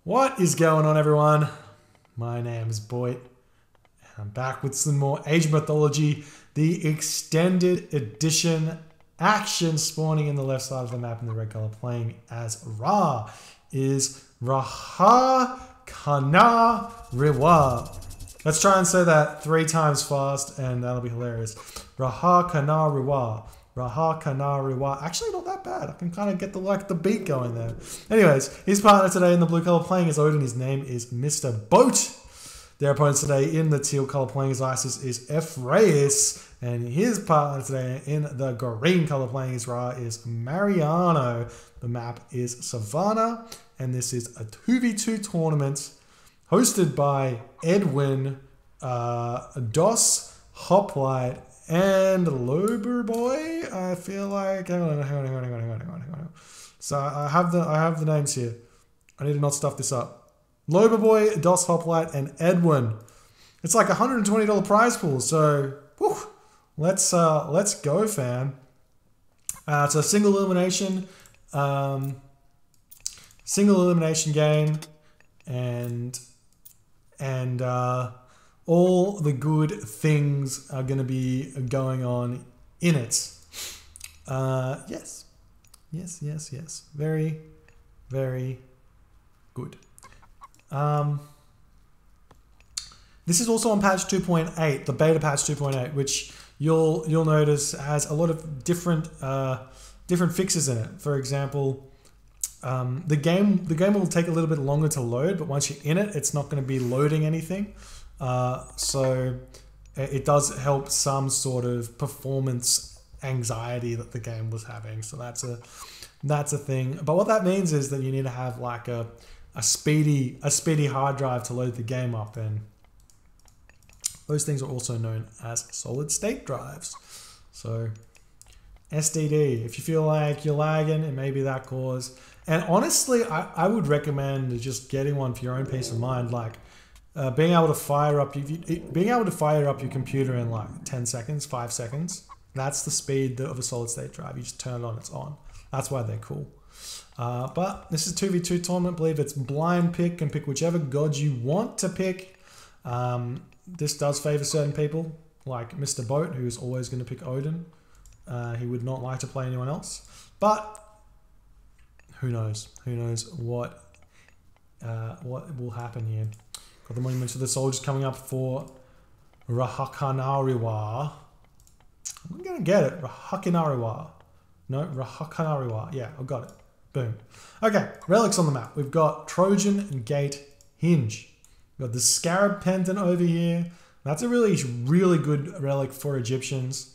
What is going on, everyone? My name is Boyd, and I'm back with some more Age of Mythology, the extended edition. Action spawning in the left side of the map in the red color, playing as Ra, is Rahakanariwa. Let's try and say that 3 times fast, and that'll be hilarious. Rahakanariwa. Rahakanariwa. Actually, not that bad. I can kind of get the beat going there. Anyways, his partner today in the blue color playing as Odin. His name is Mr. Boat. Their opponent today in the teal color playing as Isis is Ephrais. And his partner today in the green color playing as Ra is Mariano. The map is Savannah. And this is a 2v2 tournament hosted by Edwin, Dos, Hoplite, and Loberboy. I feel like hang on. So I have the names here. I need to not stuff this up. Loberboy, Dos Hoplite, and Edwin. It's like $120 prize pool. So whew, let's go, fam. It's a single elimination game, and all the good things are going to be going on in it. Yes. Very, very good. This is also on patch 2.8, the beta patch 2.8, which you'll notice has a lot of different fixes in it. For example, the game will take a little bit longer to load, but once you're in it, it's not going to be loading anything. So it does help some sort of performance anxiety that the game was having. So that's a thing. But what that means is that you need to have like a speedy hard drive to load the game up, and those things are also known as solid state drives. So SDD, if you feel like you're lagging, it may be that cause. And honestly, I would recommend just getting one for your own peace of mind. Like being able to fire up your computer in like 10 seconds, 5 seconds. That's the speed of a solid state drive. You just turn it on, it's on. That's why they're cool. But this is 2v2 tournament. I believe it's blind pick, and pick whichever god you want to pick. This does favor certain people, like Mr. Boat, who is always going to pick Odin. He would not like to play anyone else. But who knows? Who knows what will happen here? Got the Monument of the Soldiers coming up for Rahakanariwa. I'm going to get it. Rahakanariwa. No, Rahakanariwa. Yeah, I got it. Boom. Okay, relics on the map. We've got Trojan Gate Hinge. We've got the Scarab Pendant over here. That's a really good relic for Egyptians.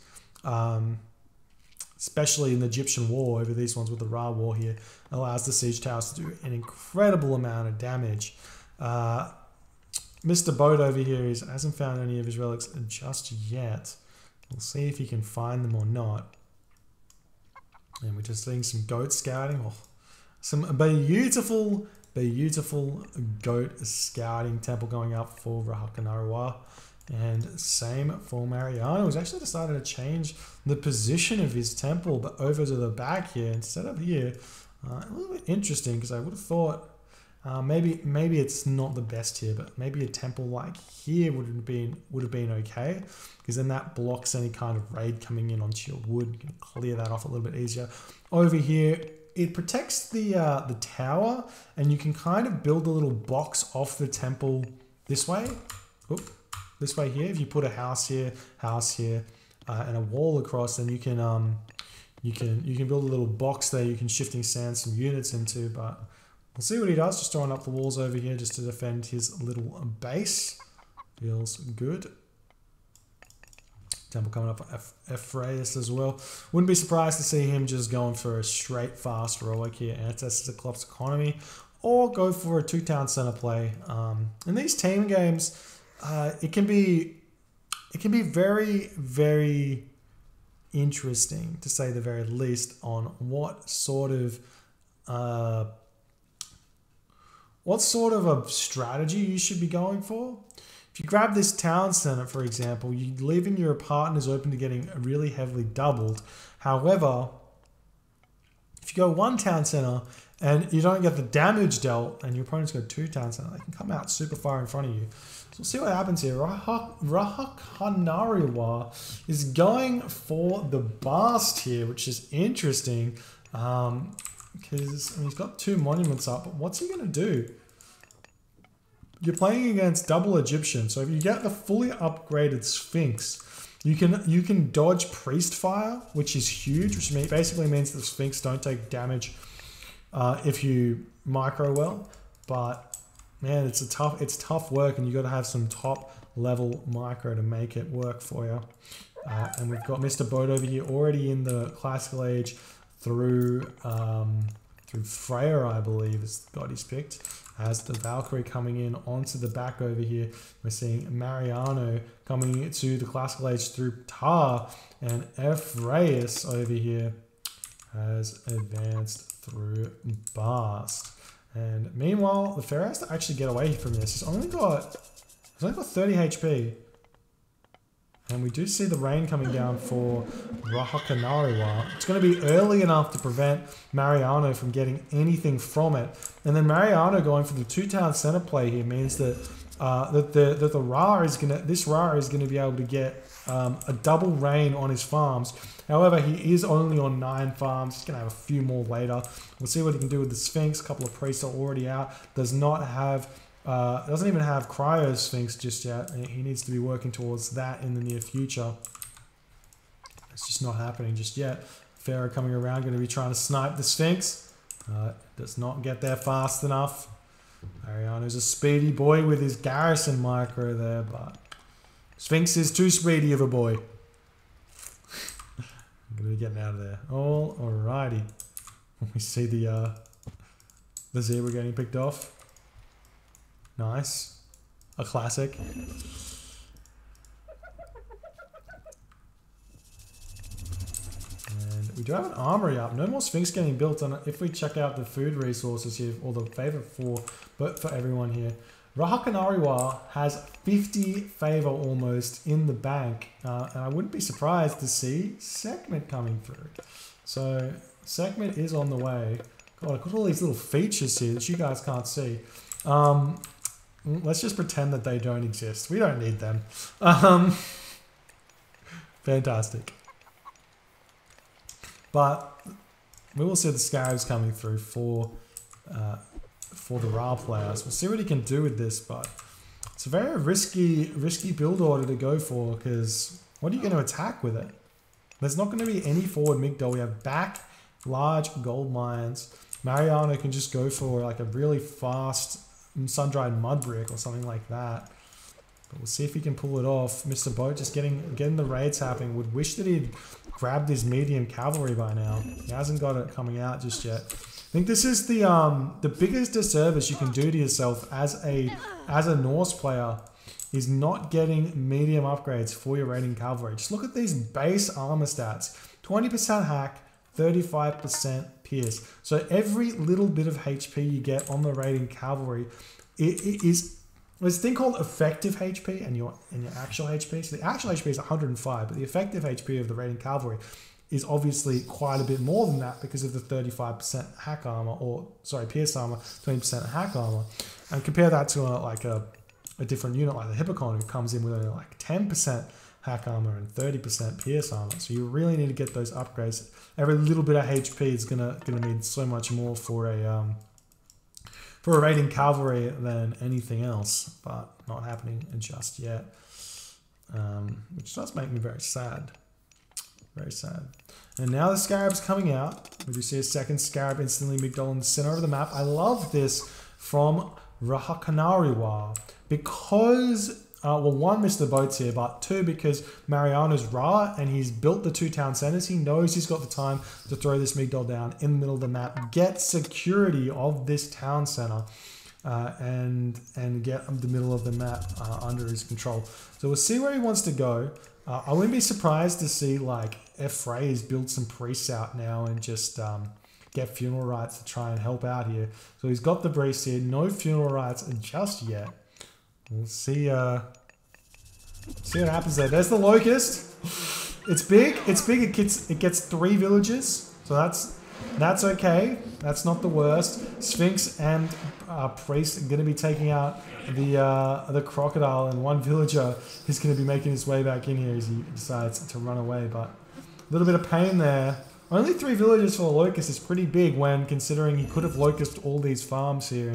Especially in the Egyptian war, over these ones with the Ra war here. Allows the siege towers to do an incredible amount of damage. Mr. Boat over here hasn't found any of his relics just yet. We'll see if he can find them or not. And we're just seeing some goat scouting. Oh, some beautiful goat scouting temple going up for Rahakanariwa. And same for Mariano, who's actually decided to change the position of his temple, but over to the back here instead of here. A little bit interesting, because I would have thought maybe it's not the best here, but maybe a temple like here would have been okay, because then that blocks any kind of raid coming in onto your wood. You can clear that off a little bit easier. Over here, it protects the tower, and you can kind of build a little box off the temple this way. Oop. This way here, if you put a house here, and a wall across, then you can build a little box there. You can shifting sand some units into, but we'll see what he does. Just throwing up the walls over here just to defend his little base. Feels good. Temple coming up for Ephrais as well. Wouldn't be surprised to see him just going for a straight fast heroic here, Antithesis the Klopp's economy, or go for a 2-town center play. In these team games, it can be very, very interesting, to say the very least, on what sort of a strategy you should be going for. If you grab this town center, for example, you leaving your partners open to getting really heavily doubled. However, if you you go 1 town center and you don't get the damage dealt, and your opponent's got 2 town center, they can come out super far in front of you. So we'll see what happens here. Rahakanariwa is going for the Bast here, which is interesting. Because he's got 2 monuments up, but what's he going to do? You're playing against double Egyptian, so if you get the fully upgraded Sphinx, you can dodge Priest Fire, which is huge, which basically means the Sphinx don't take damage if you micro well. But man, it's tough work, and you got to have some top level micro to make it work for you. And we've got Mr. Boat over here already in the Classical Age through Freya, I believe, is the god he's picked. As the Valkyrie coming in onto the back over here, we're seeing Mariano coming to the Classical Age through Tar, and Ephrais over here has advanced through Bast. And meanwhile, the Pharaoh has to actually get away from this. He's only got 30 HP. And we do see the rain coming down for Rahakanariwa. It's going to be early enough to prevent Mariano from getting anything from it. And then Mariano going for the 2 town center play here means that the Ra is going to be able to get a double rain on his farms. However, he is only on 9 farms. He's going to have a few more later. We'll see what he can do with the Sphinx. A couple of priests are already out. Doesn't even have Cryo Sphinx just yet. He needs to be working towards that in the near future. It's just not happening just yet. Pharaoh coming around, going to be trying to snipe the Sphinx. Does not get there fast enough. Mariano's a speedy boy with his garrison micro there, but Sphinx is too speedy of a boy. I'm going to be getting out of there. Alrighty. We see the zebra getting picked off. Nice. A classic. And we do have an armory up. No more Sphinx getting built on it. If we check out the food resources here, or the favor for everyone here, Rahakanariwa has 50 favor almost in the bank. And I wouldn't be surprised to see Sekhmet coming through. So Sekhmet is on the way. God, I've got all these little features here that you guys can't see. Let's just pretend that they don't exist. We don't need them. Fantastic. But we will see the Scarabs coming through for the Ra players. We'll see what he can do with this, but it's a very risky build order to go for, because what are you going to attack with it? There's not going to be any forward Migdol. We have back large gold mines. Mariano can just go for like a really fast sun-dried mud brick or something like that. But we'll see if he can pull it off. Mr. Boat just getting the raids happening. Would wish that he'd grabbed his medium cavalry by now. He hasn't got it coming out just yet. I think this is the biggest disservice you can do to yourself as a Norse player, is not getting medium upgrades for your raiding cavalry. Just look at these base armor stats. 20% hack, 35% pierce. So every little bit of HP you get on the raiding cavalry, there's a thing called effective HP and your actual HP. So the actual HP is 105, but the effective HP of the raiding cavalry is obviously quite a bit more than that because of the 35% hack armor, or sorry, pierce armor, 20% hack armor. And compare that to a different unit like the Hippocon, who comes in with only like 10% hack armor and 30% pierce armor. So you really need to get those upgrades. Every little bit of HP is gonna mean so much more for a raiding cavalry than anything else, but not happening just yet, which does make me very sad. Very sad. And now the Scarab's coming out. We do see a second Scarab instantly Migdol in the center of the map. I love this from Rahakanariwa because, well, one, Mr. Boat's here, but two, because Mariano's Ra and he's built the 2 town centers. He knows he's got the time to throw this Migdol down in the middle of the map, get security of this town center, and get the middle of the map under his control. So we'll see where he wants to go. I wouldn't be surprised to see like Ephrais build some priests out now and just get funeral rites to try and help out here. So he's got the priests here, no funeral rites just yet. We'll see. See what happens there. There's the locust. It's big. It's big. It gets 3 villages. So That's okay. That's not the worst. Sphinx and Priest are going to be taking out the crocodile, and one villager is going to be making his way back in here as he decides to run away. But a little bit of pain there. Only 3 villagers for a locust is pretty big when considering he could have locusted all these farms here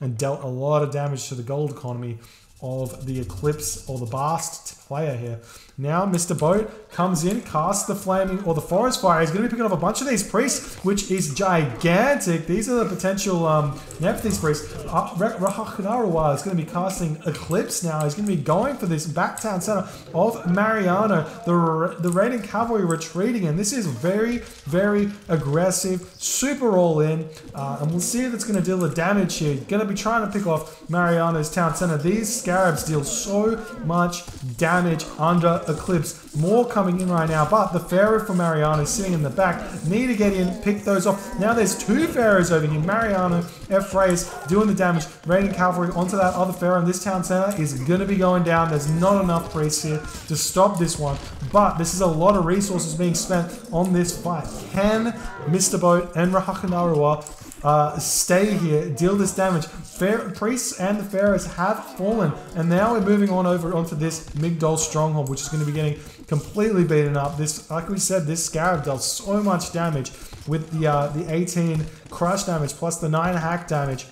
and dealt a lot of damage to the gold economy of the Eclipse or the Bast player here. Now Mr. Boat comes in, casts the flaming or the forest fire. He's going to be picking up a bunch of these priests, which is gigantic. These are the potential Nephthys priests. Rahakanariwa is going to be casting Eclipse now. He's going to be going for this back town center of Mariano. The raiding cavalry retreating, and this is very, very aggressive, super all in. And we'll see if it's going to deal the damage here. Going to be trying to pick off Mariano's town center. These scarabs deal so much damage under Eclipse. More coming in right now, but the Pharaoh for Mariano is sitting in the back. Need to get in, pick those off. Now there's 2 Pharaohs over here. Mariano, Ephrais doing the damage, raiding cavalry onto that other Pharaoh, and this town center is going to be going down. There's not enough priests here to stop this one, but this is a lot of resources being spent on this fight. Can Mr. Boat and Rahakanariwa stay here, deal this damage? Priests and the pharaohs have fallen, and now we're moving on over onto this Migdol stronghold, which is going to be getting completely beaten up. This, like we said, this scarab dealt so much damage with the 18 crush damage plus the 9 hack damage.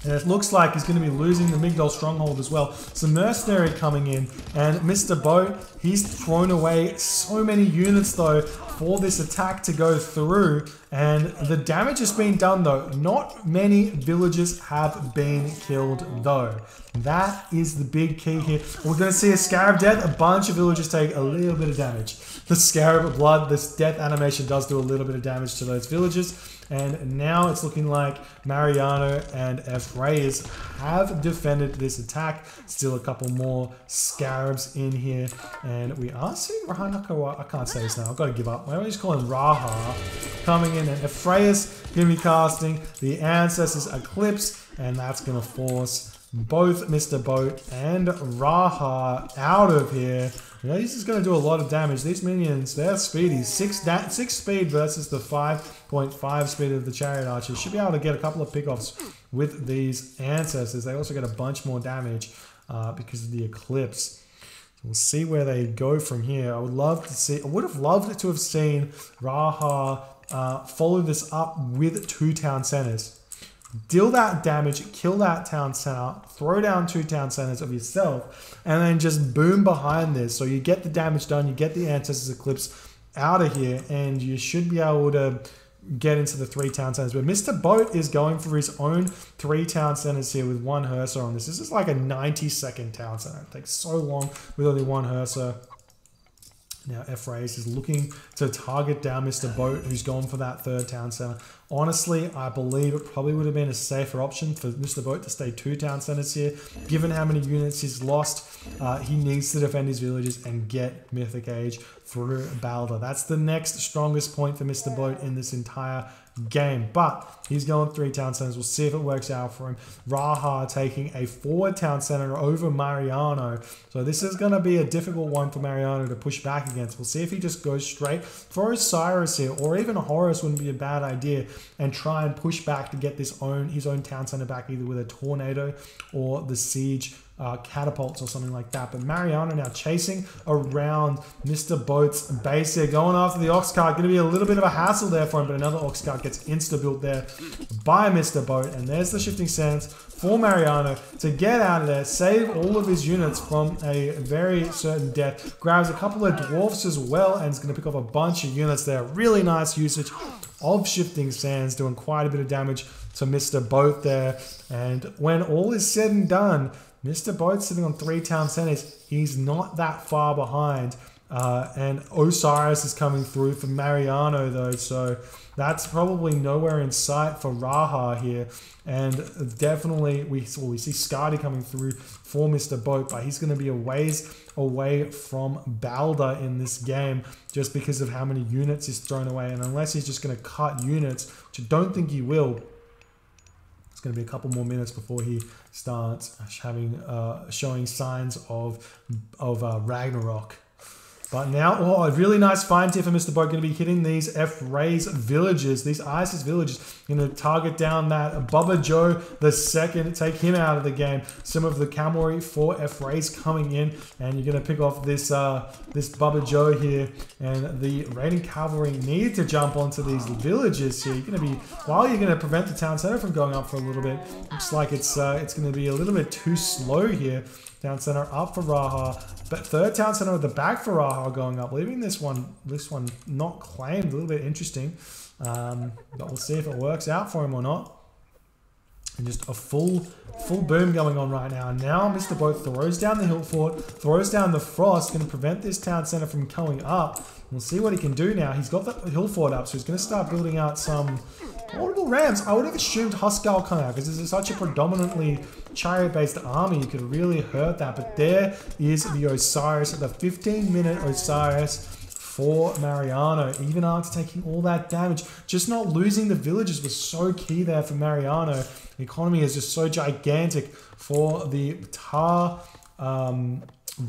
And it looks like he's going to be losing the Migdol stronghold as well. Some mercenary coming in, and Mr. Boat, he's thrown away so many units though for this attack to go through, and the damage has been done though. Not many villages have been killed though. That is the big key here. We're going to see a scarab death. A bunch of villagers take a little bit of damage. The scarab blood, this death animation does do a little bit of damage to those villagers. And now it's looking like Mariano and Ephrais have defended this attack. Still a couple more scarabs in here. And we are seeing Rahakanariwa. I can't say this now. I've got to give up. Why don't we just call him Raha? Coming in, and Ephrais going to be casting the Ancestors Eclipse. And that's going to force both Mr. Boat and Raha out of here. You know, this is going to do a lot of damage. These minions, they're speedy. 6 speed versus the 5.5 speed of the Chariot Archers. Should be able to get a couple of pickoffs with these Ancestors. They also get a bunch more damage because of the Eclipse. So we'll see where they go from here. I would have loved to have seen Raha follow this up with 2 town centers. Deal that damage, kill that town center, throw down 2 town centers of yourself, and then just boom behind this. So you get the damage done, you get the Ancestors Eclipse out of here, and you should be able to get into the 3 town centers. But Mr. Boat is going for his own 3 town centers here with 1 Hersa on this. This is like a 90-second town center. It takes so long with only 1 Hersa. Now Ephrais is looking to target down Mr. Boat, who's gone for that 3rd town center. Honestly, I believe it probably would have been a safer option for Mr. Boat to stay 2 town centers here. Given how many units he's lost, he needs to defend his villages and get Mythic Age through Balder. That's the next strongest point for Mr. Boat in this entire game, but he's going 3 town centers. We'll see if it works out for him. Raha taking a 4 town center over Mariano, so this is going to be a difficult one for Mariano to push back against. We'll see if he just goes straight for Osiris here, or even a Horus wouldn't be a bad idea, and try and push back to get his own town center back, either with a tornado or the siege catapults or something like that. But Mariano now chasing around Mr. Boat's base here, going after the ox cart. Going to be a little bit of a hassle there for him, but another ox cart gets insta-built there by Mr. Boat. And there's the shifting sands for Mariano to get out of there, save all of his units from a very certain death. Grabs a couple of dwarfs as well, and is going to pick off a bunch of units there. Really nice usage of shifting sands, doing quite a bit of damage to Mr. Boat there. And when all is said and done, Mr. Boat's sitting on 3 town centers. He's not that far behind. And Osiris is coming through for Mariano though, so that's probably nowhere in sight for Raha here. And definitely we see Skadi coming through for Mr. Boat, but he's going to be a ways away from Balder in this game just because of how many units he's thrown away. And unless he's just going to cut units, which I don't think he will, it's going to be a couple more minutes before he starts having showing signs of Ragnarok. But now, oh, a really nice fine tip for Mr. Boat. Going to be hitting these Ephrais villages, these ISIS villages. Going to target down that Bubba Joe the second, take him out of the game. Some of the cavalry for Ephrais coming in, and you're going to pick off this this Bubba Joe here. And the raiding cavalry need to jump onto these villages here. You're going to be, while you're going to prevent the town center from going up for a little bit. Looks like it's going to be a little bit too slow here. Town center up for Raha, but third town center at the back for Raha going up, leaving this one not claimed. A little bit interesting, but we'll see if it works out for him or not. And just a full boom going on right now. And now Mr. Boat throws down the hill fort, throws down the frost, going to prevent this town center from going up. We'll see what he can do now. He's got the hill fort up, so he's going to start building out some audible rams. I would have assumed Huskarl come out because this is such a predominantly chariot-based army. You could really hurt that. But there is the Osiris, the 15-minute Osiris for Mariano. Even after taking all that damage, just not losing the villages was so key there for Mariano. The economy is just so gigantic for the Tar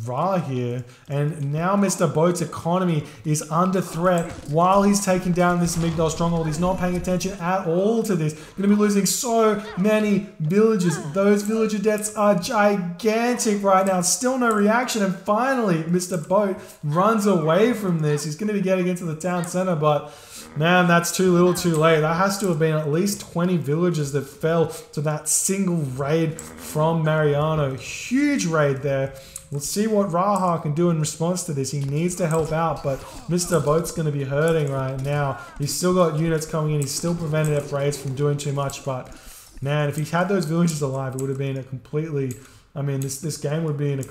Ra here, and now Mr. Boat's economy is under threat while he's taking down this Migdal stronghold. He's not paying attention at all to this. Going to be losing so many villages. Those villager deaths are gigantic right now. Still no reaction, and finally Mr. Boat runs away from this. He's going to be getting into the town center, but man, that's too little too late. That has to have been at least 20 villages that fell to that single raid from Mariano. Huge raid there. We'll see what Raha can do in response to this. He needs to help out, but Mr. Boat's going to be hurting right now. He's still got units coming in. He's still prevented Ephrais from doing too much, but man, if he had those villages alive, it would have been a completely, I mean, this game would be in a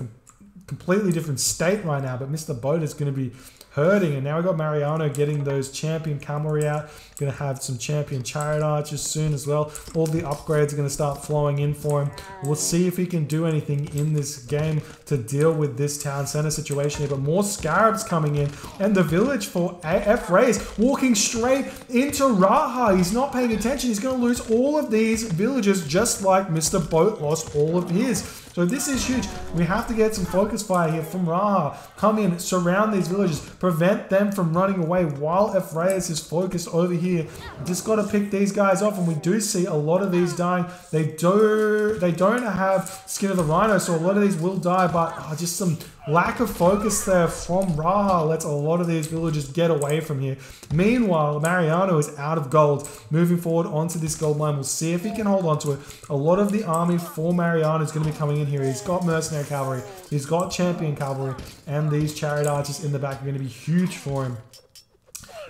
completely different state right now, but Mr. Boat is going to be hurting. And now we got Mariano getting those champion cavalry out. Going to have some champion chariot archers soon as well. All the upgrades are going to start flowing in for him. We'll see if he can do anything in this game to deal with this town center situation here. But more scarabs coming in, and the village for Ephrais walking straight into Raha. He's not paying attention. He's going to lose all of these villages just like Mr. Boat lost all of his. So this is huge. We have to get some focus fire here from Raha. Come in, surround these villages, prevent them from running away while Ephrais is focused over here. Just got to pick these guys off, and we do see a lot of these dying. They don't have Skin of the Rhino, so a lot of these will die, but just some lack of focus there from Raha lets a lot of these villagers get away from here. Meanwhile, Mariano is out of gold. Moving forward onto this gold mine, we'll see if he can hold on to it. A lot of the army for Mariano is going to be coming in here. He's got mercenary cavalry, he's got champion cavalry, and these chariot archers in the back are going to be huge for him.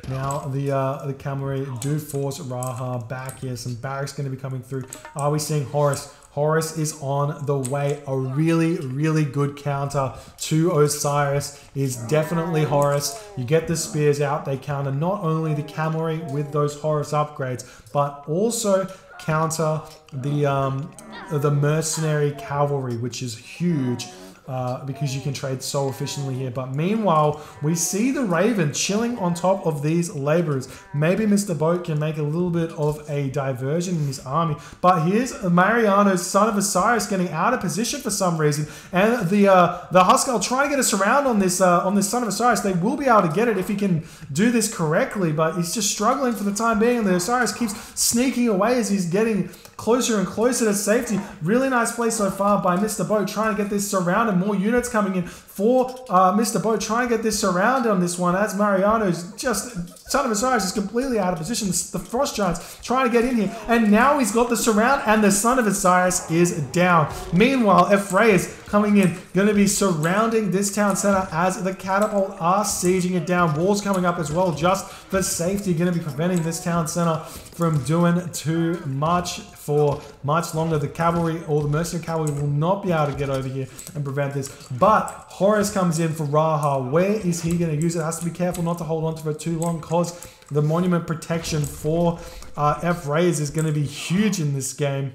Now the cavalry do force Raha back here. Some barracks going to be coming through. Are we seeing Horus? Horus is on the way. A really, really good counter to Osiris is definitely Horus. You get the spears out. They counter not only the cavalry with those Horus upgrades, but also counter the mercenary cavalry, which is huge. Because you can trade so efficiently here. But meanwhile, we see the Raven chilling on top of these laborers. Maybe Mr. Boat can make a little bit of a diversion in his army. But here's Mariano's son of Osiris getting out of position for some reason. And the Huskarl trying to get a surround on this son of Osiris. They will be able to get it if he can do this correctly. But he's just struggling for the time being. And the Osiris keeps sneaking away as he's getting closer and closer to safety. Really nice play so far by Mr. Boat, trying to get this surrounded. More units coming in for Mr. Boat, trying to get this surrounded on this one, as Mariano's just, son of Osiris is completely out of position. The Frost Giants trying to get in here, and now he's got the surround, and the son of Osiris is down. Meanwhile, Ephrais coming in, going to be surrounding this town center as the catapult are sieging it down. Walls coming up as well, just for safety, going to be preventing this town center from doing too much for much longer. The cavalry or the mercenary cavalry will not be able to get over here and prevent this. But Horus comes in for Raha. Where is he going to use it? Has to be careful not to hold on to it too long, because the monument protection for Ephrais is going to be huge in this game.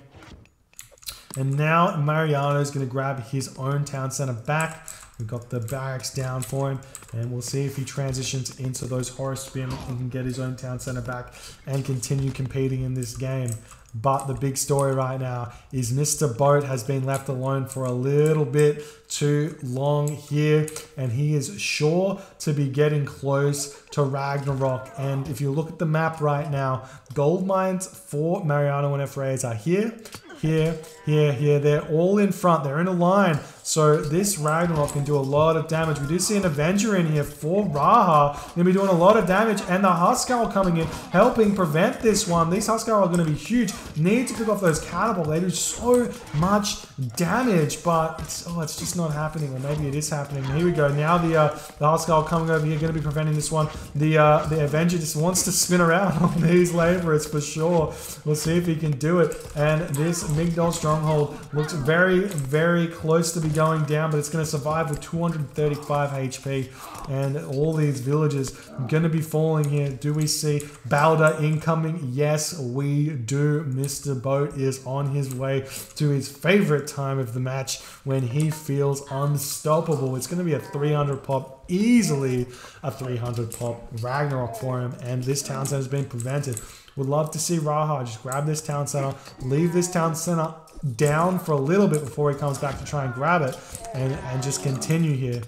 And now Mariano is going to grab his own town center back. We've got the barracks down for him, and we'll see if he transitions into those horror spearmen and can get his own town center back and continue competing in this game. But the big story right now is Mr. Boat has been left alone for a little bit too long here, and he is sure to be getting close to Ragnarok. And if you look at the map right now, gold mines for Mariano and Ephrais are here, here, here, here. They're all in front. They're in a line. So this Ragnarok can do a lot of damage. We do see an Avenger in here for Raha. Going to be doing a lot of damage. And the Huskar coming in, helping prevent this one. These Huskar are going to be huge. Need to pick off those catapults. They do so much damage, but it's just not happening. Or maybe it is happening. Here we go. Now the Huskar coming over here, going to be preventing this one. The Avenger just wants to spin around on these laborers for sure. We'll see if he can do it. And this Migdol stronghold looks very, very close to be going down, but it's going to survive with 235 HP, and all these villages going to be falling here. Do we see Balder incoming? Yes, we do. Mr. Boat is on his way to his favorite time of the match when he feels unstoppable. It's going to be a 300 pop, easily a 300 pop Ragnarok for him, and this town center has been prevented. Would love to see Raha just grab this town center, leave this town center down for a little bit before he comes back to try and grab it, and just continue here.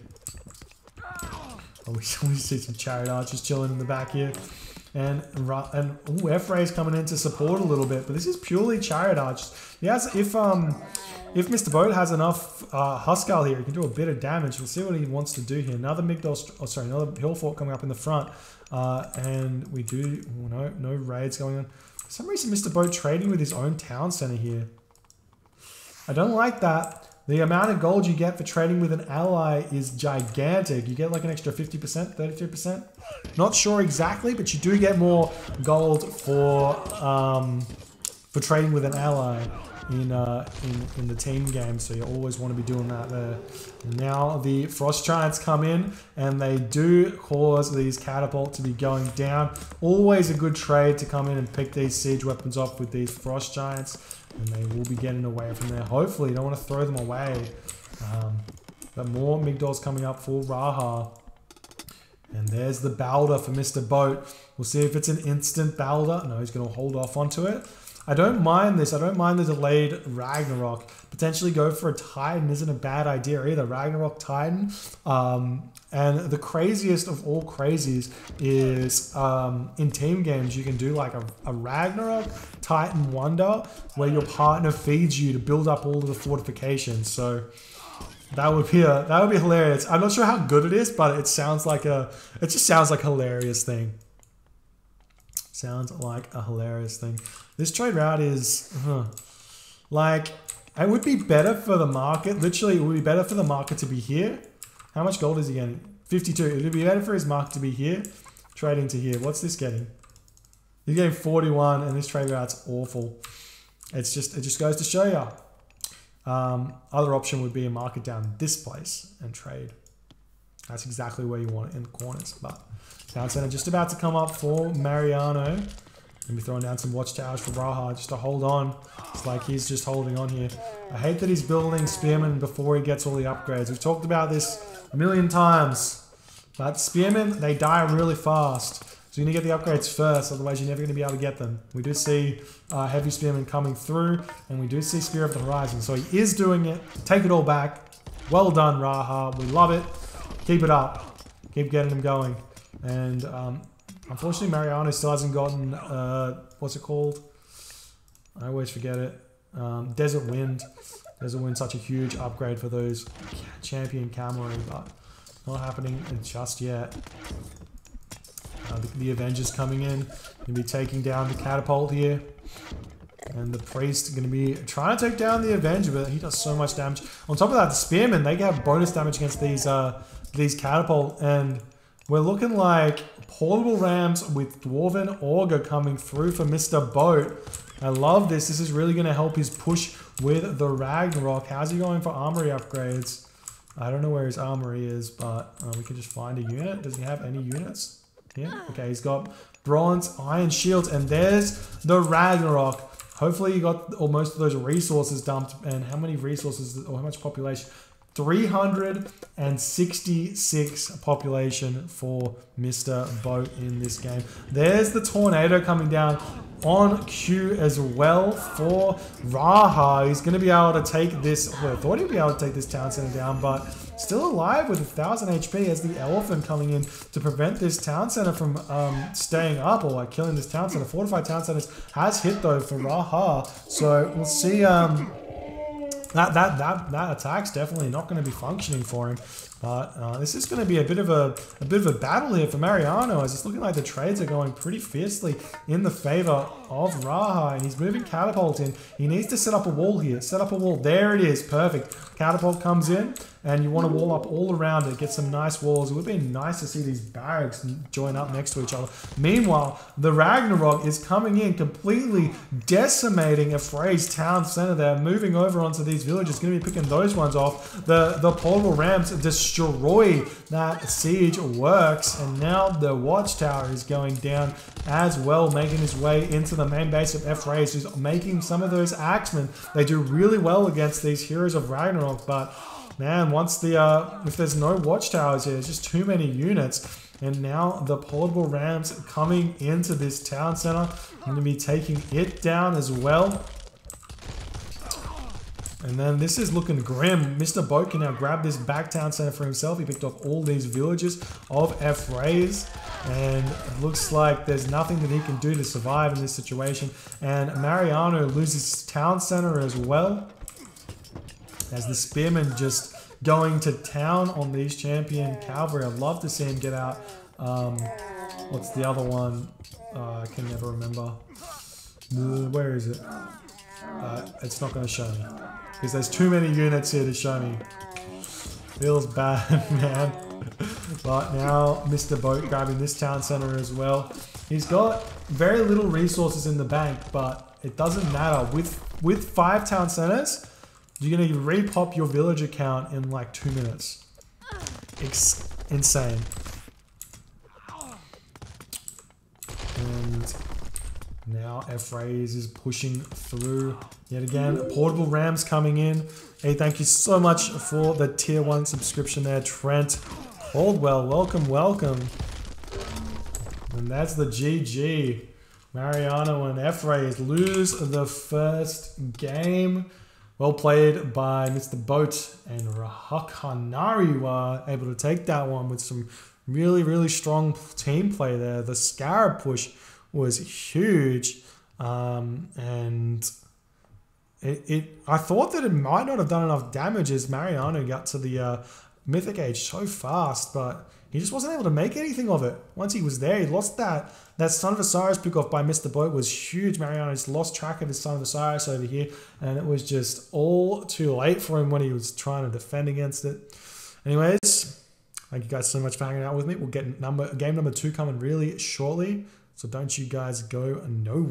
Oh, we see some chariot archers chilling in the back here, and Ephrais coming in to support a little bit, but this is purely chariot archers. Yes, if Mr. Boat has enough Huskar here, he can do a bit of damage. We'll see what he wants to do here. Another another hill fort coming up in the front, and we do no raids going on. For some reason, Mr. Boat trading with his own town center here. I don't like that. The amount of gold you get for trading with an ally is gigantic. You get like an extra 50%, 33%. Not sure exactly, but you do get more gold for trading with an ally in the team game. So you always want to be doing that there. Now the frost giants come in, and they do cause these catapults to be going down. Always a good trade to come in and pick these siege weapons off with these frost giants, and they will be getting away from there. Hopefully, you don't want to throw them away. But more Migdols coming up for Raha. And there's the Balder for Mr. Boat. We'll see if it's an instant Balder. No, he's going to hold off onto it. I don't mind this. I don't mind the delayed Ragnarok. Potentially go for a Titan isn't a bad idea either. Ragnarok Titan. And the craziest of all crazies is in team games, you can do like a Ragnarok Titan Wonder where your partner feeds you to build up all of the fortifications. So that would be hilarious. I'm not sure how good it is, but it just sounds like a hilarious thing. Sounds like a hilarious thing. This trade route is like, it would be better for the market. Literally, it would be better for the market to be here. How much gold is he getting? 52. It would be better for his market to be here, trading to here. What's this getting? He's getting 41, and this trade route's awful. It just goes to show you. Other option would be a market down this place and trade. That's exactly where you want it, in the corners. But town center just about to come up for Mariano. Gonna be throwing down some watchtowers for Raha just to hold on. It's like he's just holding on here. I hate that he's building spearmen before he gets all the upgrades. We've talked about this a million times. But spearmen, they die really fast. So you need to get the upgrades first, otherwise you're never going to be able to get them. We do see heavy spearmen coming through, and we do see Spear of the Horizon. So he is doing it. Take it all back. Well done, Raha. We love it. Keep it up. Keep getting them going. And unfortunately, Mariano still hasn't gotten, what's it called? I always forget it. Desert Wind. Desert Wind, such a huge upgrade for those champion cavalry, but not happening just yet. The Avengers coming in. Going to be taking down the catapult here. And the priest going to be trying to take down the Avenger, but he does so much damage. On top of that, the spearmen, they have bonus damage against these catapult, and we're looking like portable rams with Dwarven Auger coming through for Mr. Boat. I love this. This is really going to help his push with the Ragnarok. How's he going for armory upgrades? I don't know where his armory is, but we can just find a unit. Does he have any units? Yeah. Okay, he's got bronze, iron shields, and there's the Ragnarok. Hopefully you got most of those resources dumped. And how many resources, or how much population? 366 population for Mr. Boat in this game. There's the tornado coming down on cue as well for Raha. He's going to be able to take this. Well, I thought he'd be able to take this town center down, but still alive with 1,000 HP as the elephant coming in to prevent this town center from staying up or like killing this town center. Fortified town centers has hit though for Raha, so we'll see. That attack's definitely not going to be functioning for him. But this is going to be a bit of a battle here for Mariano, as it's looking like the trades are going pretty fiercely in the favor of Raha, and he's moving catapult in. He needs to set up a wall here. Set up a wall. There it is. Perfect. Catapult comes in, and you want to wall up all around it. Get some nice walls. It would be nice to see these barracks join up next to each other. Meanwhile, the Ragnarok is coming in, completely decimating Ephrais town center there, moving over onto these villages. Going to be picking those ones off. The portable rams destroy that siege works, and now the watchtower is going down as well, making his way into the main base of Ephrais, who's making some of those axemen. They do really well against these heroes of Ragnarok, but man, once if there's no watchtowers here, it's just too many units. And now the portable rams coming into this town center, going to be taking it down as well. And then this is looking grim. Mr. Boat can now grab this back town center for himself. He picked off all these villages of Ephrais, and it looks like there's nothing that he can do to survive in this situation. And Mariano loses town center as well, as the spearmen just going to town on these champion cavalry. I'd love to see him get out. What's the other one? I can never remember. Where is it? It's not going to show me, because there's too many units here to show me. Feels bad, man. But now Mr. Boat grabbing this town center as well. He's got very little resources in the bank, but it doesn't matter. With 5 town centers, you're going to repop your villager count in like 2 minutes. Insane. And now Ephrais is pushing through yet again. Portable rams coming in. Hey, thank you so much for the tier 1 subscription there, Trent Caldwell. Welcome, welcome. And that's the GG. Mariano and Ephrais lose the first game. Well played by Mr. Boat, and Rahakanariwa able to take that one with some really, really strong team play there. The Scarab push was huge, and I thought that it might not have done enough damage as Mariano got to the Mythic Age so fast, but he just wasn't able to make anything of it. Once he was there, he lost that Son of Osiris pick off by Mr. Boat was huge. Mariano just lost track of his Son of Osiris over here, and it was just all too late for him when he was trying to defend against it. Anyways, thank you guys so much for hanging out with me. We'll get game number 2 coming really shortly, so don't you guys go nowhere.